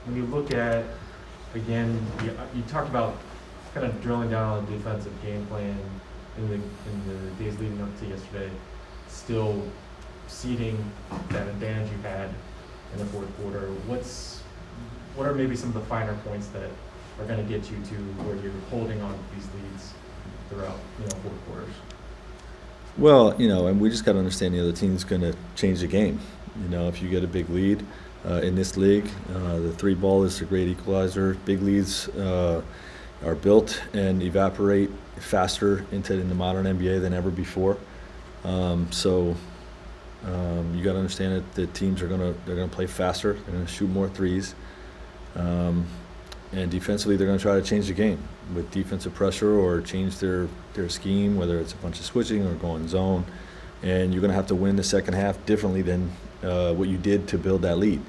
when you look at, again, you talked about kind of drilling down on the defensive game plan in the days leading up to yesterday, still seeding that advantage you had in the fourth quarter. What are maybe some of the finer points that are going to get you to where you're holding on to these leads throughout, fourth quarters? Well, and we just got to understand the other team's going to change the game. If you get a big lead in this league, the three ball is a great equalizer. Big leads are built and evaporate faster in the modern NBA than ever before. So you got to understand that the teams they're going to play faster. They're going to shoot more threes. And defensively, they're going to try to change the game with defensive pressure or change their scheme, whether it's a bunch of switching or going zone. And you're going to have to win the second half differently than what you did to build that lead.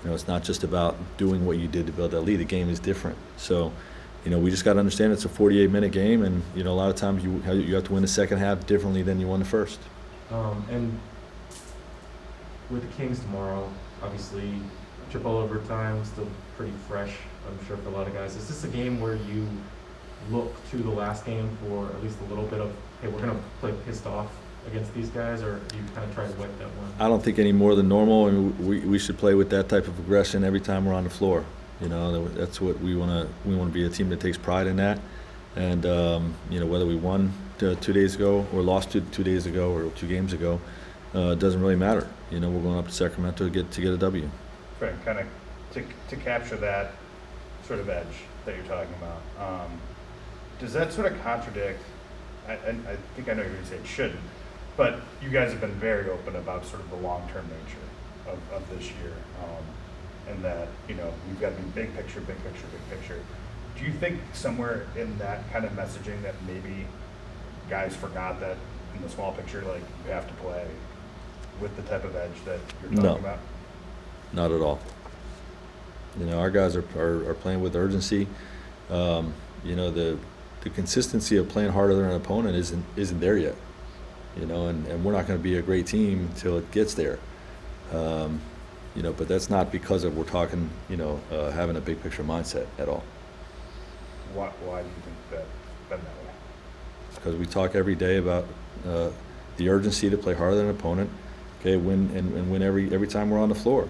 It's not just about doing what you did to build that lead. The game is different. So, we just got to understand it's a 48-minute game, and a lot of times you have to win the second half differently than you won the first. And with the Kings tomorrow, obviously, triple overtime, still pretty fresh, I'm sure, for a lot of guys. Is this a game where you look to the last game for at least a little bit of, hey, we're going to play pissed off against these guys, or do you kind of try to wet that one? I don't think any more than normal. I mean, we should play with that type of aggression every time we're on the floor. That's what we want to. We want to be a team that takes pride in that. And whether we won 2 days ago or lost 2 days ago or 2 games ago, it doesn't really matter. We're going up to Sacramento to get a W. Right, kind of to capture that sort of edge that you're talking about. Does that sort of contradict? I think I know you're going to say it shouldn't, but you guys have been very open about sort of the long-term nature of this year, and that we've got to be big picture. Do you think somewhere in that kind of messaging that maybe guys forgot that in the small picture, like, you have to play with the type of edge that you're talking about? Not at all. Our guys are playing with urgency. The consistency of playing harder than an opponent isn't there yet. And we're not going to be a great team until it gets there. But that's not because of we're talking, having a big picture mindset at all. Why do you think that been that way? Because we talk every day about the urgency to play harder than an opponent. Okay, win every time we're on the floor.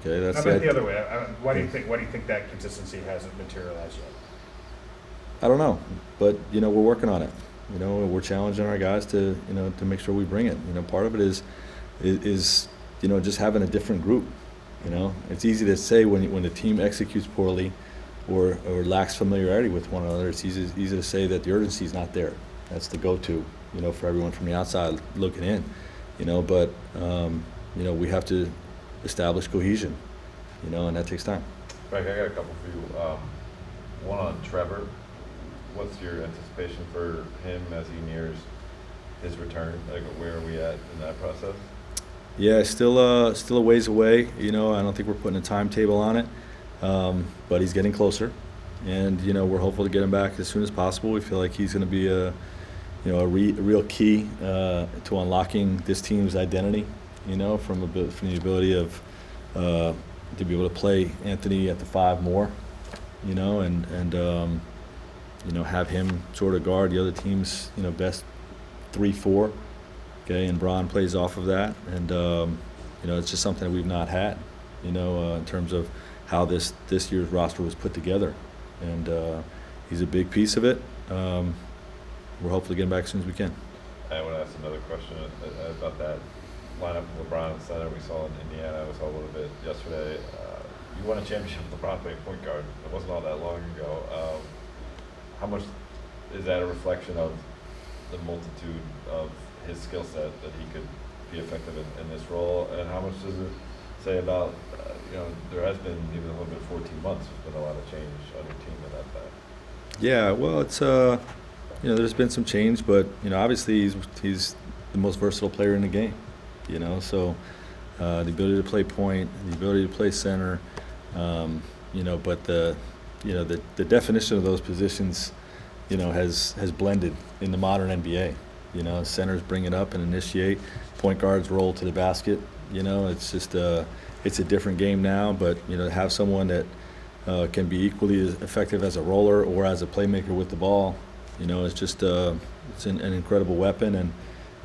Okay, that's it. The other way. Why do you think that consistency hasn't materialized yet? I don't know, but we're working on it. We're challenging our guys to make sure we bring it. Part of it is just having a different group. It's easy to say when the team executes poorly or lacks familiarity with one another. It's easy to say that the urgency is not there. That's the go-to, for everyone from the outside looking in. But we have to establish cohesion, and that takes time. Frank, I got a couple for you. One on Trevor. What's your anticipation for him as he nears his return? Like, where are we at in that process? Yeah, still a ways away. I don't think we're putting a timetable on it, but he's getting closer, and we're hopeful to get him back as soon as possible. We feel like he's going to be a real key to unlocking this team's identity. From the ability of to be able to play Anthony at the 5 more, and have him sort of guard the other team's best 3-4. Okay, and Bron plays off of that, and it's just something that we've not had, in terms of how this year's roster was put together, and he's a big piece of it. We're hopefully getting back as soon as we can. I want to ask another question about that lineup of LeBron and center we saw in Indiana. We saw a little bit yesterday. You won a championship with LeBron playing point guard. It wasn't all that long ago. How much is that a reflection of the multitude of his skill set that he could be effective in this role, and how much does it say about there has been even a little bit of 14 months. There's been a lot of change on your team at that time. Yeah, well, it's there's been some change, but obviously he's the most versatile player in the game. So the ability to play point, the ability to play center, but the definition of those positions, has blended in the modern NBA. Centers bring it up and initiate, point guards roll to the basket. It's just it's a different game now. But to have someone that can be equally as effective as a roller or as a playmaker with the ball. You know, it's just it's an incredible weapon,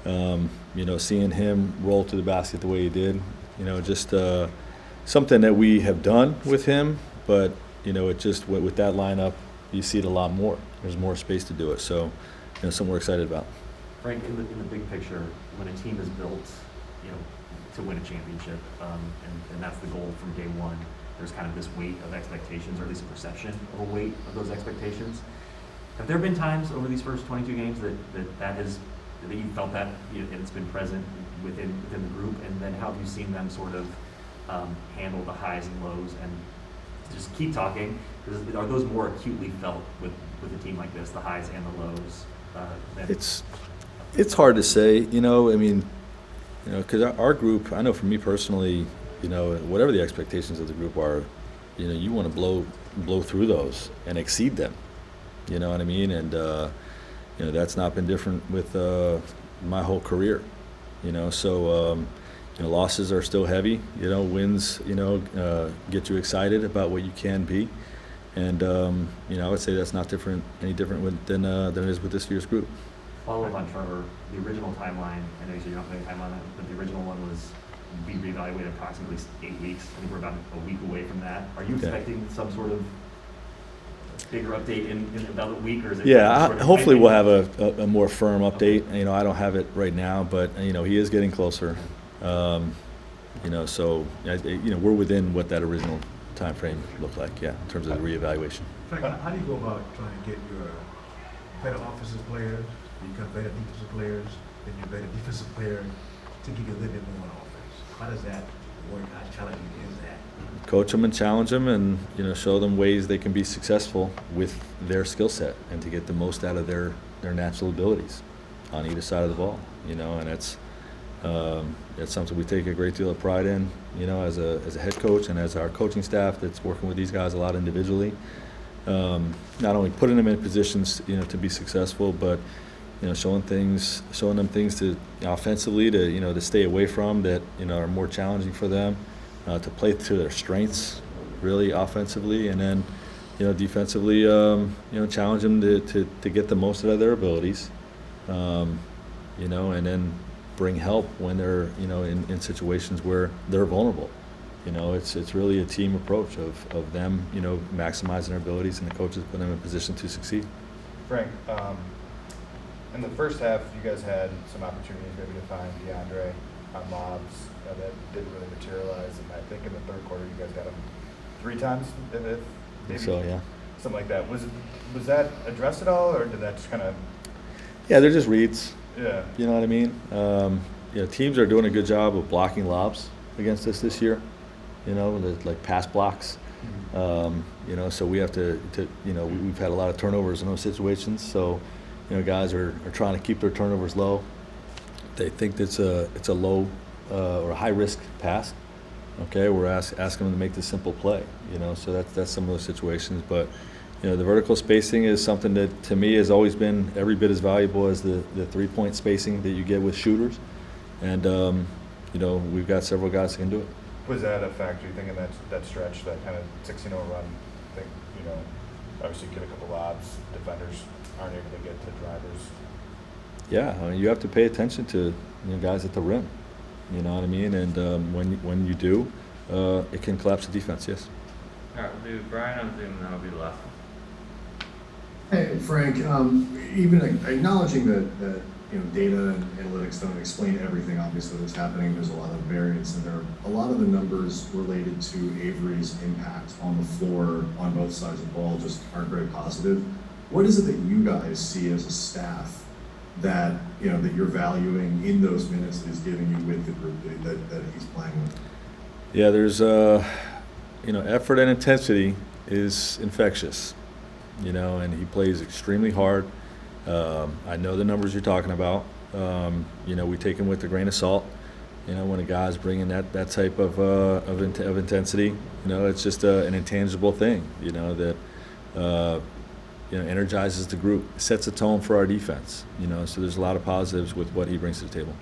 and you know, seeing him roll to the basket the way he did, you know, just something that we have done with him, but you know, it just with that lineup, you see it a lot more. There's more space to do it, so you know, something we're excited about. Frank, in the big picture, when a team is built, you know, to win a championship, and that's the goal from day one, there's kind of this weight of expectations, or at least a perception of a weight of those expectations. Have there been times over these first 22 games that you felt that, you know, it's been present within the group, and then how have you seen them sort of handle the highs and lows, and just keep talking? Are those more acutely felt with a team like this, the highs and the lows? It's hard to say, you know. I mean, you know, because our group, I know for me personally, you know, whatever the expectations of the group are, you know, you want to blow through those and exceed them. You know what I mean? And you know, that's not been different with my whole career. You know, so you know, losses are still heavy. You know, wins, you know, get you excited about what you can be. And you know, I would say that's not any different than it is with this year's group. Follow up on Trevor, the original timeline, I know you said you're not putting time on it, but the original one was be reevaluated approximately 8 weeks. I think we're about a week away from that. Are you expecting some sort of bigger update in about a week, or is it? Yeah, sort of hopefully we'll timing? have a more firm update. Okay. You know, I don't have it right now, but you know, he is getting closer. You know, so you know, we're within what that original time frame looked like. Yeah, in terms of the reevaluation. Frank, how do you go about trying to get your better offensive players, become better defensive players, then your better defensive player to give you a little bit more on offense? How does that work? How challenging is that? Coach them and challenge them, and you know, show them ways they can be successful with their skill set and to get the most out of their natural abilities on either side of the ball. You know, and it's something we take a great deal of pride in. You know, as a head coach and as our coaching staff that's working with these guys a lot individually. Not only putting them in positions, you know, to be successful, but you know, showing them things to offensively to stay away from that, you know, are more challenging for them, to play to their strengths, really offensively, and then, you know, defensively, you know, challenge them to get the most out of their abilities, you know, and then bring help when they're, you know, in situations where they're vulnerable. You know, it's really a team approach of them, you know, maximizing their abilities, and the coaches put them in a position to succeed. Frank, in the first half, you guys had some opportunities maybe to find DeAndre on lobs that didn't really materialize, and I think in the third quarter you guys got him 3 times, if maybe So yeah. something like that. Was that addressed at all, or did that just kind of? Yeah, they're just reads. Yeah. You know what I mean? You know, teams are doing a good job of blocking lobs against us this year. You know, like pass blocks. You know, so we have to you know, we've had a lot of turnovers in those situations. So, you know, guys are trying to keep their turnovers low. They think it's a low or a high risk pass. Okay, we're asking them to make the simple play. You know, so that's some of those situations. But you know, the vertical spacing is something that to me has always been every bit as valuable as the 3-point spacing that you get with shooters. And you know, we've got several guys that can do it. Was that a factor, you think, in that stretch, that kind of 16-0 run? I think, you know, obviously get a couple lobs, defenders aren't able to get to drivers. Yeah, I mean, you have to pay attention to, you know, guys at the rim. You know what I mean? And when you do, it can collapse the defense. Yes. All right, we'll do Brian on Zoom, and that'll be the last one. Hey, Frank, even acknowledging that you know, data and analytics don't explain everything, obviously, that's happening. There's a lot of variance, and there are a lot of the numbers related to Avery's impact on the floor on both sides of the ball just aren't very positive. What is it that you guys see as a staff that, you know, that you're valuing in those minutes that he's giving you with the group that he's playing with? Yeah, there's you know, effort and intensity is infectious. You know, and he plays extremely hard. I know the numbers you're talking about. You know, we take them with a grain of salt. You know, when a guy's bringing that type of intensity, you know, it's just an intangible thing. You know, that you know, energizes the group, sets a tone for our defense. You know, so there's a lot of positives with what he brings to the table.